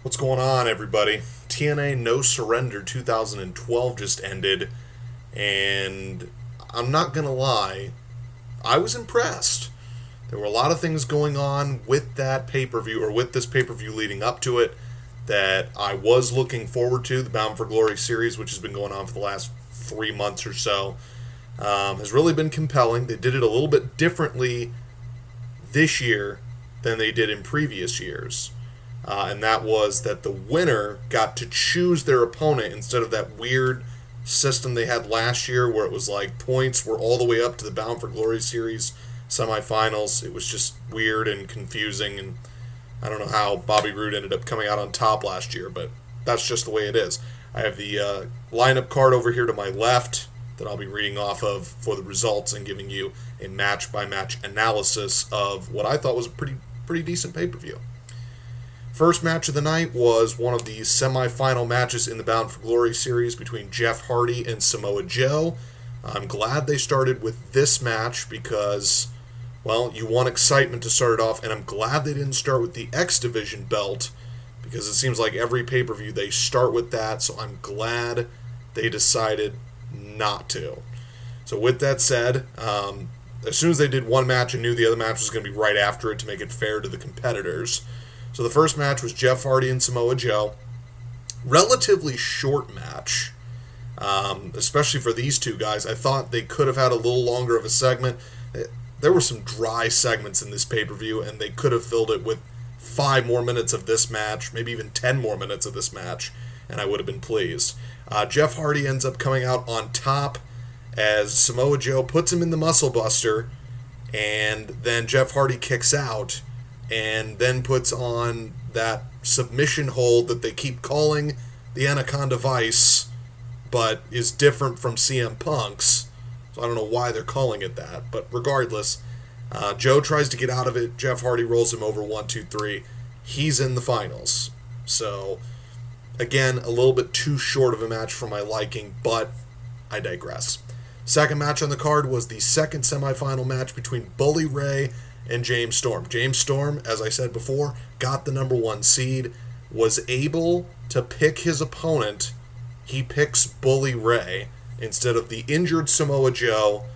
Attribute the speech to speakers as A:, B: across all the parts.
A: What's going on, everybody? TNA No Surrender 2012 just ended, and I'm not gonna lie, I was impressed. There were a lot of things going on with that pay per view, or with this pay per view leading up to it, that I was looking forward to. The Bound for Glory series, which has been going on for the last 3 months or so, has really been compelling. They did it a little bit differently this year than they did in previous years. And that was that the winner got to choose their opponent instead of that weird system they had last year where it was like points were all the way up to the Bound for Glory series semifinals. It was just weird and confusing, and I don't know how Bobby Roode ended up coming out on top last year, but that's just the way it is. I have the lineup card over here to my left that I'll be reading off of for the results and giving you a match-by-match analysis of what I thought was a pretty decent pay-per-view. First match of the night was one of the semifinal matches in the Bound for Glory series between Jeff Hardy and Samoa Joe. I'm glad they started with this match because, well, you want excitement to start it off, and I'm glad they didn't start with the X Division belt because it seems like every pay-per-view they start with that, so I'm glad they decided not to. So with that said, as soon as they did one match, I knew the other match was going to be right after it to make it fair to the competitors. So the first match was Jeff Hardy and Samoa Joe. Relatively short match, especially for these two guys. I thought they could have had a little longer of a segment. There were some dry segments in this pay-per-view, and they could have filled it with 5 more minutes of this match, maybe even 10 more minutes of this match, and I would have been pleased. Jeff Hardy ends up coming out on top as Samoa Joe puts him in the Muscle Buster, and then Jeff Hardy kicks out and then puts on that submission hold that they keep calling the Anaconda Vice, but is different from CM Punk's. So I don't know why they're calling it that, but regardless, Joe tries to get out of it. Jeff Hardy rolls him over 1, 2, 3. He's in the finals. So, again, a little bit too short of a match for my liking, but I digress. Second match on the card was the second semifinal match between Bully Ray and James Storm. James Storm, as I said before, got the number 1 seed, was able to pick his opponent. He picks Bully Ray instead of the injured Samoa Joe,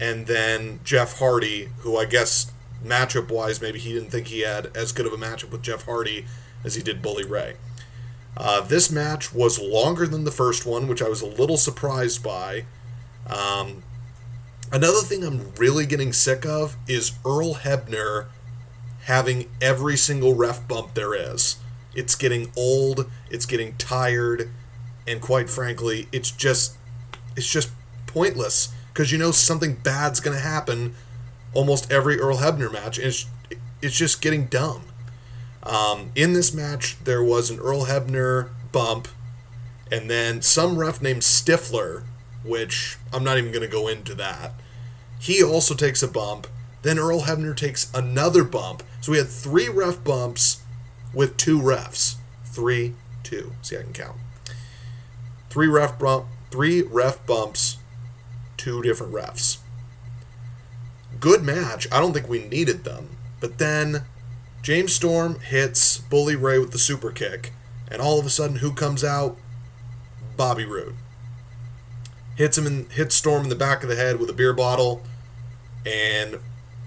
A: and then Jeff Hardy, who I guess matchup-wise maybe he didn't think he had as good of a matchup with Jeff Hardy as he did Bully Ray. This match was longer than the first one, which I was a little surprised by. Another thing I'm really getting sick of is Earl Hebner having every single ref bump there is. It's getting old, it's getting tired, and quite frankly, it's just pointless because you know something bad's going to happen almost every Earl Hebner match, and it's just getting dumb. In this match, there was an Earl Hebner bump, and then some ref named Stifler, which I'm not even going to go into that. He also takes a bump. Then Earl Hebner takes another bump. So we had 3 ref bumps with 2 refs. 3, 2. See, I can count. 3 ref bumps, 2 different refs. Good match. I don't think we needed them. But then James Storm hits Bully Ray with the super kick. And all of a sudden, who comes out? Bobby Roode. Hits Storm in the back of the head with a beer bottle and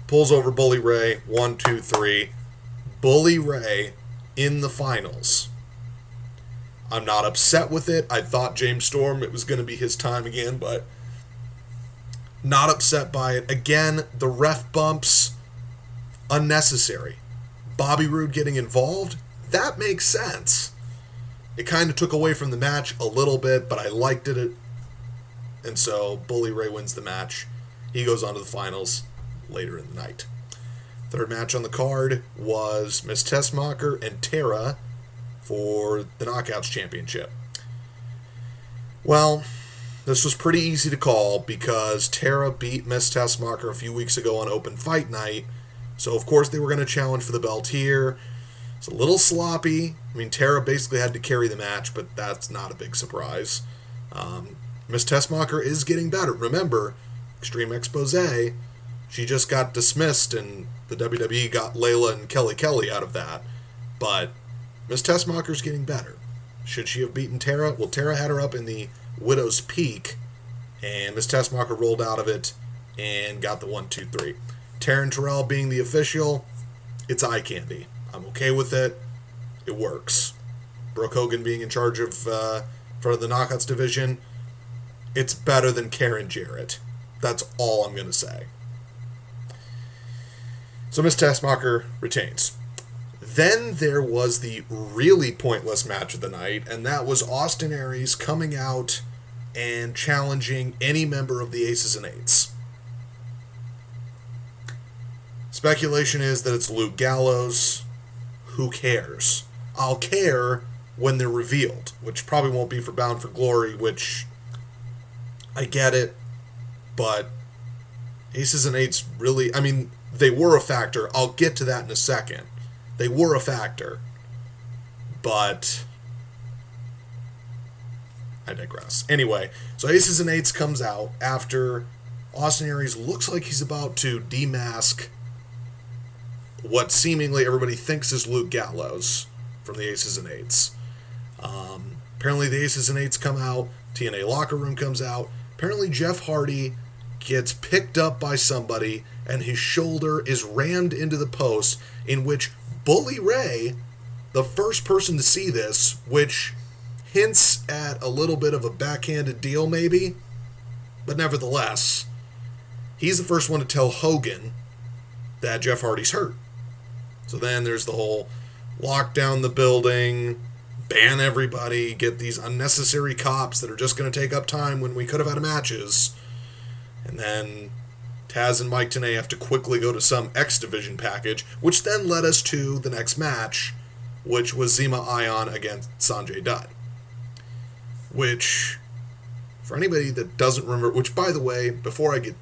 A: pulls over Bully Ray. 1, 2, 3. Bully Ray in the finals. I'm not upset with it. I thought James Storm, it was going to be his time again, but not upset by it. Again, the ref bumps, unnecessary. Bobby Roode getting involved, that makes sense. It kind of took away from the match a little bit, but I liked it. And so Bully Ray wins the match. He goes on to the finals later in the night. Third match on the card was Miss Tessmacher and Tara for the Knockouts Championship. Well, this was pretty easy to call because Tara beat Miss Tessmacher a few weeks ago on Open Fight Night. So, of course, they were going to challenge for the belt here. It's a little sloppy. I mean, Tara basically had to carry the match, but that's not a big surprise. Miss Tessmacher is getting better. Remember, Extreme Expose, she just got dismissed, and the WWE got Layla and Kelly Kelly out of that. But Miss Tessmacher's getting better. Should she have beaten Tara? Well, Tara had her up in the Widow's Peak, and Miss Tessmacher rolled out of it and got the 1-2-3. Taryn Terrell being the official, it's eye candy. I'm okay with it. It works. Brooke Hogan being in charge of for the Knockouts division, it's better than Karen Jarrett. That's all I'm going to say. So Miss Tessmacher retains. Then there was the really pointless match of the night, and that was Austin Aries coming out and challenging any member of the Aces and Eights. Speculation is that it's Luke Gallows. Who cares? I'll care when they're revealed, which probably won't be for Bound for Glory, which I get it, but Aces and Eights really, I mean, they were a factor. I'll get to that in a second. They were a factor, but I digress. Anyway, so Aces and Eights comes out after Austin Aries looks like he's about to demask what seemingly everybody thinks is Luke Gallows from the Aces and Eights. Apparently the Aces and Eights come out, TNA Locker Room comes out. Apparently Jeff Hardy gets picked up by somebody and his shoulder is rammed into the post, in which Bully Ray, the first person to see this, which hints at a little bit of a backhanded deal maybe, but nevertheless, he's the first one to tell Hogan that Jeff Hardy's hurt. So then there's the whole lock down the building, ban everybody, get these unnecessary cops that are just going to take up time when we could have had matches. And then Taz and Mike Tenay have to quickly go to some X Division package, which then led us to the next match, which was Zema Ion against Sanjay Dutt. Which, for anybody that doesn't remember, which by the way, before I get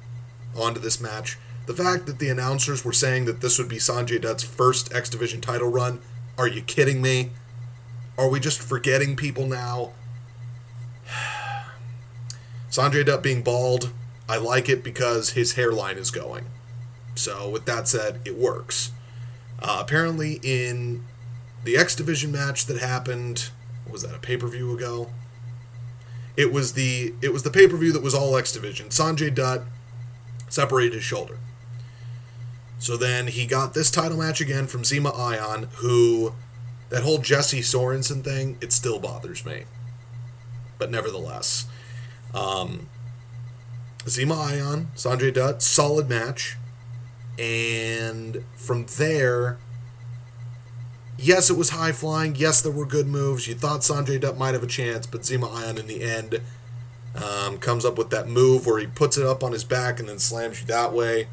A: onto this match, the fact that the announcers were saying that this would be Sanjay Dutt's first X Division title run, are you kidding me? Are we just forgetting people now? Sanjay Dutt being bald, I like it because his hairline is going. So with that said, it works. Apparently in the X Division match that happened, what was that, a pay-per-view ago? It was the pay-per-view that was all X Division. Sanjay Dutt separated his shoulder. So then he got this title match again from Zema Ion, who, that whole Jesse Sorensen thing, it still bothers me. But nevertheless, Zema Ion, Sanjay Dutt, solid match. And from there, yes, it was high-flying. Yes, there were good moves. You thought Sanjay Dutt might have a chance, but Zema Ion in the end comes up with that move where he puts it up on his back and then slams you that way.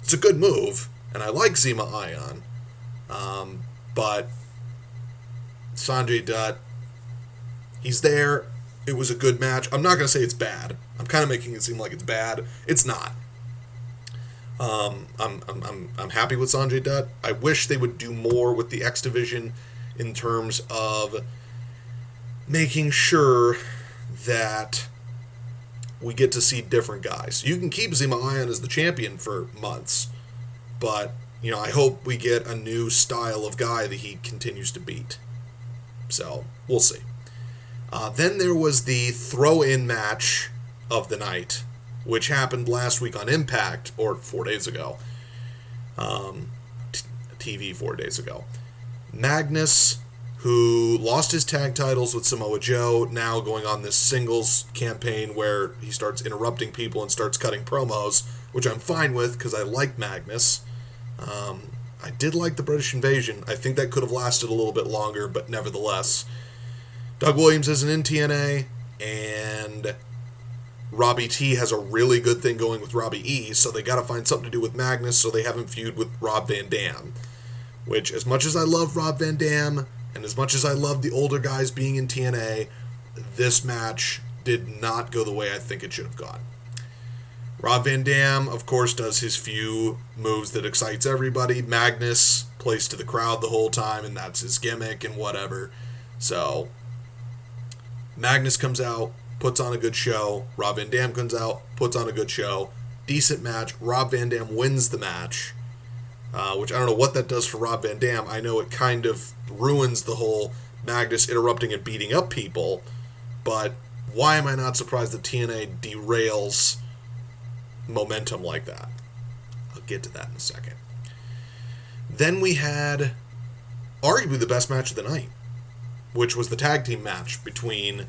A: It's a good move, and I like Zema Ion. But Sanjay Dutt, he's there. It was a good match. I'm not going to say it's bad. I'm kind of making it seem like it's bad. It's not. I'm happy with Sanjay Dutt. I wish they would do more with the X Division in terms of making sure that we get to see different guys. You can keep Zema Ion as the champion for months, but I hope we get a new style of guy that he continues to beat. So we'll see. Then there was the throw-in match of the night, which happened last week on Impact, or 4 days ago. TV 4 days ago. Magnus, who lost his tag titles with Samoa Joe, now going on this singles campaign where he starts interrupting people and starts cutting promos, which I'm fine with because I like Magnus. I did like the British Invasion. I think that could have lasted a little bit longer, but nevertheless. Doug Williams isn't in TNA, and Robbie T has a really good thing going with Robbie E, so they got to find something to do with Magnus so they haven't feud with Rob Van Dam. Which, as much as I love Rob Van Dam, and as much as I love the older guys being in TNA, this match did not go the way I think it should have gone. Rob Van Dam, of course, does his few moves that excites everybody. Magnus plays to the crowd the whole time, and that's his gimmick and whatever. So, Magnus comes out, puts on a good show. Rob Van Dam comes out, puts on a good show. Decent match. Rob Van Dam wins the match. which I don't know what that does for Rob Van Dam. I know it kind of ruins the whole Magnus interrupting and beating up people, but why am I not surprised that TNA derails momentum like that? I'll get to that in a second. Then we had arguably the best match of the night, which was the tag team match between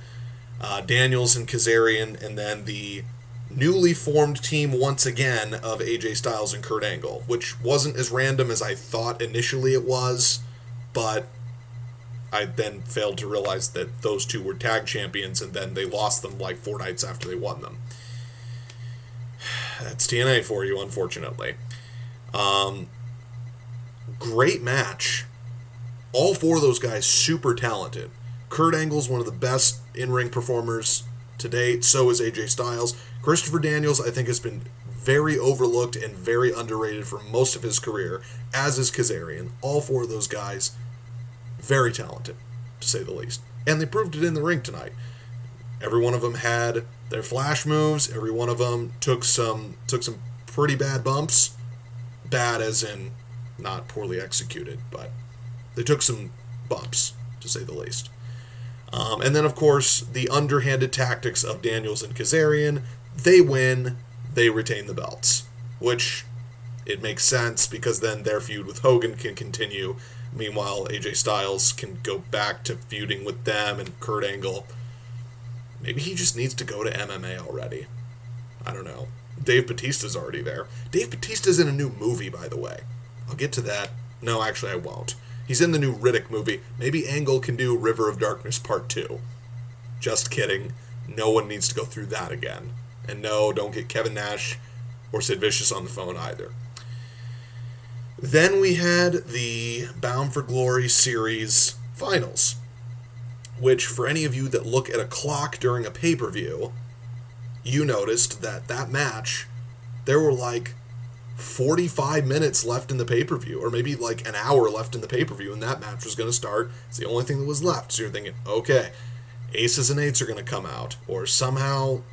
A: Daniels and Kazarian, and then the newly formed team once again of AJ Styles and Kurt Angle, which wasn't as random as I thought initially it was, but I then failed to realize that those two were tag champions, and then they lost them like 4 nights after they won them. That's TNA for you, unfortunately. Great match. All 4 of those guys super talented. Kurt Angle's one of the best in-ring performers to date. So is AJ Styles. Christopher Daniels, I think, has been very overlooked and very underrated for most of his career, as is Kazarian. All 4 of those guys, very talented, to say the least. And they proved it in the ring tonight. Every one of them had their flash moves. Every one of them took some pretty bad bumps. Bad as in not poorly executed, but they took some bumps, to say the least. And then, of course, the underhanded tactics of Daniels and Kazarian. They win, they retain the belts, which it makes sense because then their feud with Hogan can continue. Meanwhile, AJ Styles can go back to feuding with them, and Kurt Angle, maybe he just needs to go to MMA already. I don't know. Dave Bautista's already there. Dave Bautista's in a new movie, by the way. I'll get to that. No, actually, I won't. He's in the new Riddick movie. Maybe Angle can do River of Darkness Part 2. Just kidding. No one needs to go through that again. And no, don't get Kevin Nash or Sid Vicious on the phone either. Then we had the Bound for Glory series finals, which for any of you that look at a clock during a pay-per-view, you noticed that that match, there were like 45 minutes left in the pay-per-view, or maybe like an hour left in the pay-per-view, and that match was going to start. It's the only thing that was left. So you're thinking, okay, aces and eights are going to come out, or somehow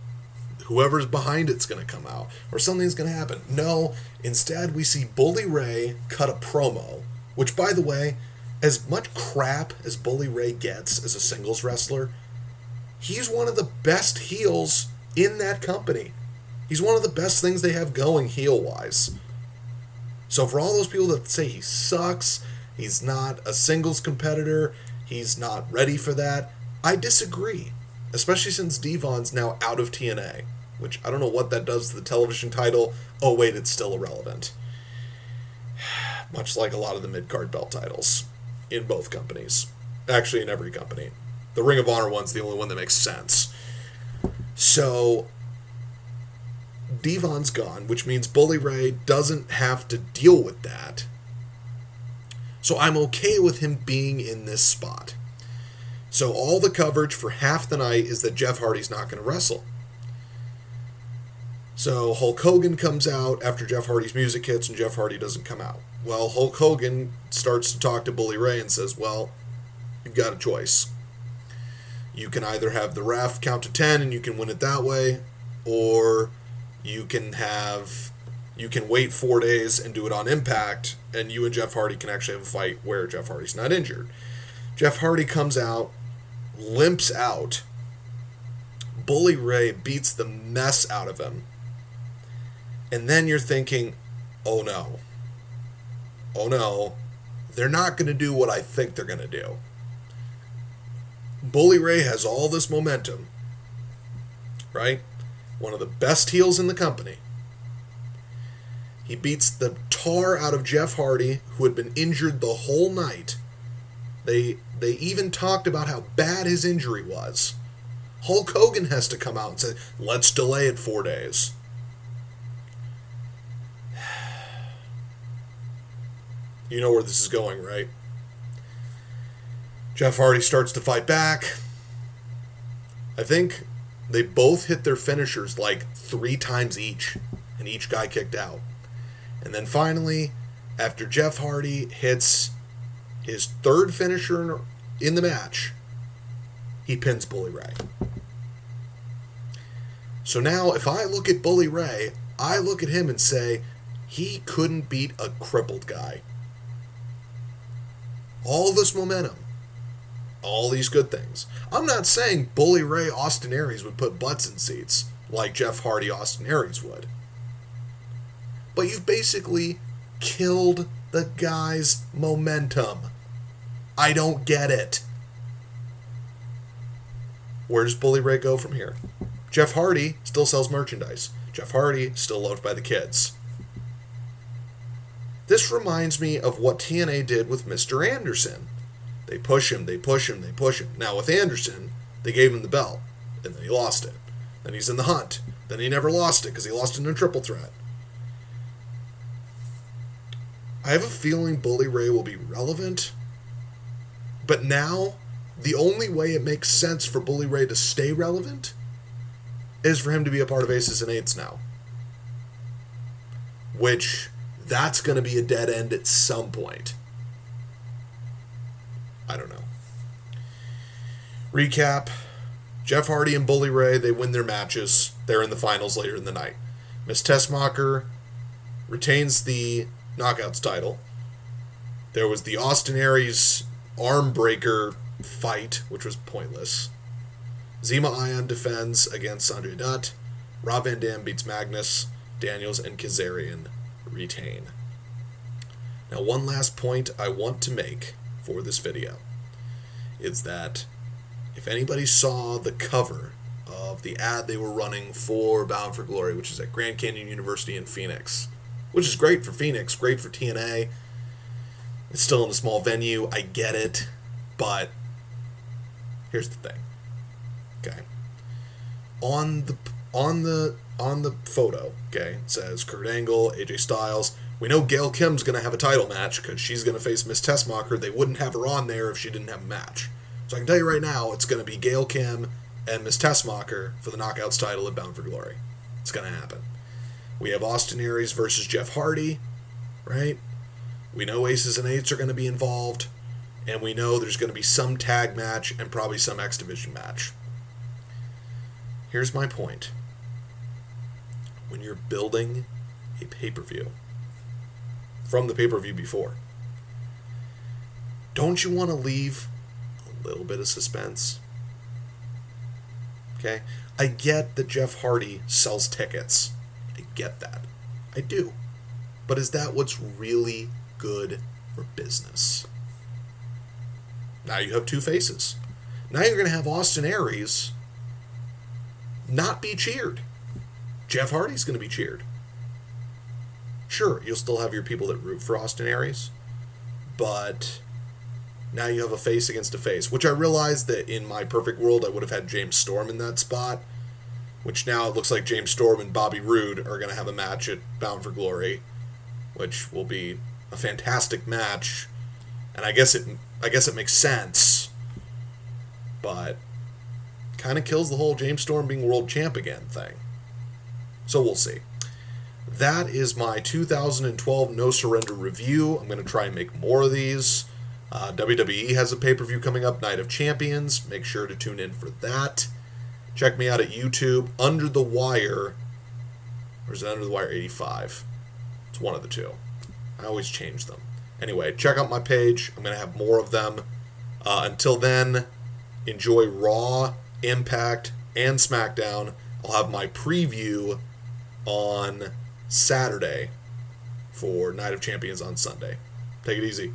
A: whoever's behind it's going to come out, or something's going to happen. No, instead we see Bully Ray cut a promo, which, by the way, as much crap as Bully Ray gets as a singles wrestler, he's one of the best heels in that company. He's one of the best things they have going heel-wise. So for all those people that say he sucks, he's not a singles competitor, he's not ready for that, I disagree. Especially since Devon's now out of TNA, which I don't know what that does to the television title. Oh wait, it's still irrelevant. Much like a lot of the mid-card belt titles in both companies. Actually, in every company. The Ring of Honor one's the only one that makes sense. So Devon's gone, which means Bully Ray doesn't have to deal with that. So I'm okay with him being in this spot. So all the coverage for half the night is that Jeff Hardy's not going to wrestle. So Hulk Hogan comes out after Jeff Hardy's music hits, and Jeff Hardy doesn't come out. Well, Hulk Hogan starts to talk to Bully Ray and says, well, you've got a choice. You can either have the ref count to 10 and you can win it that way, or you can wait 4 days and do it on Impact, and you and Jeff Hardy can actually have a fight where Jeff Hardy's not injured. Jeff Hardy comes out, limps out. Bully Ray beats the mess out of him. And then you're thinking, oh no, they're not going to do what I think they're going to do. Bully Ray has all this momentum, right? One of the best heels in the company. He beats the tar out of Jeff Hardy, who had been injured the whole night. They even talked about how bad his injury was. Hulk Hogan has to come out and say, let's delay it 4 days. You know where this is going, right? Jeff Hardy starts to fight back. I think they both hit their finishers like 3 times each, and each guy kicked out. And then finally, after Jeff Hardy hits his 3rd finisher in the match, he pins Bully Ray. So now, if I look at Bully Ray, I look at him and say, he couldn't beat a crippled guy. All this momentum, all these good things. I'm not saying Bully Ray Austin Aries would put butts in seats like Jeff Hardy Austin Aries would. But you've basically killed the guy's momentum. I don't get it. Where does Bully Ray go from here? Jeff Hardy still sells merchandise. Jeff Hardy still loved by the kids. This reminds me of what TNA did with Mr. Anderson. They push him, they push him, they push him. Now with Anderson, they gave him the belt, and then he lost it. Then he's in the hunt. Then he never lost it because he lost it in a triple threat. I have a feeling Bully Ray will be relevant, but now the only way it makes sense for Bully Ray to stay relevant is for him to be a part of Aces and Eights now. Which, that's going to be a dead end at some point. I don't know. Recap. Jeff Hardy and Bully Ray, they win their matches. They're in the finals later in the night. Miss Tessmacher retains the Knockouts title. There was the Austin Aries arm breaker fight, which was pointless. Zema Ion defends against Sanjay Dutt. Rob Van Dam beats Magnus. Daniels and Kazarian retain. Now, one last point I want to make for this video is that if anybody saw the cover of the ad they were running for Bound for Glory, which is at Grand Canyon University in Phoenix, which is great for Phoenix, great for TNA. It's still in a small venue, I get it, but here's the thing. Okay. On the photo, okay, it says Kurt Angle, AJ Styles. We know Gail Kim's going to have a title match because she's going to face Miss Tessmacher. They wouldn't have her on there if she didn't have a match. So I can tell you right now, it's going to be Gail Kim and Miss Tessmacher for the Knockouts title at Bound for Glory. It's going to happen. We have Austin Aries versus Jeff Hardy, right? We know Aces and Eights are going to be involved, and we know there's going to be some tag match and probably some X Division match. Here's my point. When you're building a pay-per-view, from the pay-per-view before, don't you want to leave a little bit of suspense? Okay? I get that Jeff Hardy sells tickets. I get that. I do. But is that what's really good for business? Now you have two faces. Now you're going to have Austin Aries not be cheered. Jeff Hardy's going to be cheered. Sure, you'll still have your people that root for Austin Aries, but now you have a face against a face, which I realized that in my perfect world I would have had James Storm in that spot, which now it looks like James Storm and Bobby Roode are going to have a match at Bound for Glory, which will be a fantastic match, and I guess it makes sense, but kind of kills the whole James Storm being world champ again thing. So we'll see. That is my 2012 No Surrender review. I'm going to try and make more of these. WWE has a pay-per-view coming up, Night of Champions. Make sure to tune in for that. Check me out at YouTube, Under the Wire, or is it UnderTheWire85? It's one of the two. I always change them. Anyway, check out my page. I'm going to have more of them. Until then, enjoy Raw, Impact, and SmackDown. I'll have my preview on Saturday for Night of Champions on Sunday. Take it easy.